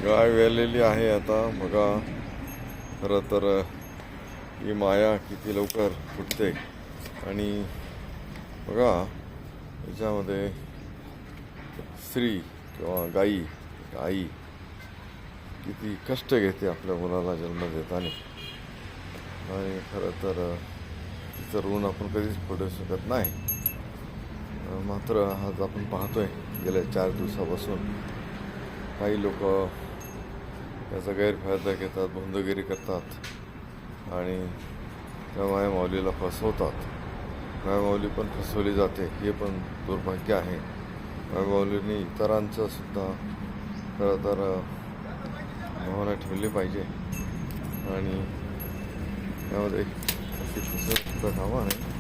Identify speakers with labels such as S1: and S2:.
S1: गाय वेलेली आहे आता बघा. खरं तर ही माया किती लवकर फुटते आणि बघा याच्यामध्ये स्त्री किंवा आई किती कष्ट घेते आपल्या मुलाला जन्म देताना. आणि खरं तर तिचं ऋण आपण कधीच फेडू शकत नाही. मात्र आज आपण पाहतोय गेल्या 4 दिवसापासून काही लोक याचा गैरफायदा घेतात, भोंदगिरी करतात आणि त्या मायमाऊलीला फसवतात. मायमाऊली पण फसवली जाते, हे पण दुर्भाग्य आहे. मायमाऊलीने इतरांचं सुद्धा खरं तर भावना ठेवली पाहिजे आणि यामध्ये अशी फसवणूक सुद्धा कामा नाही.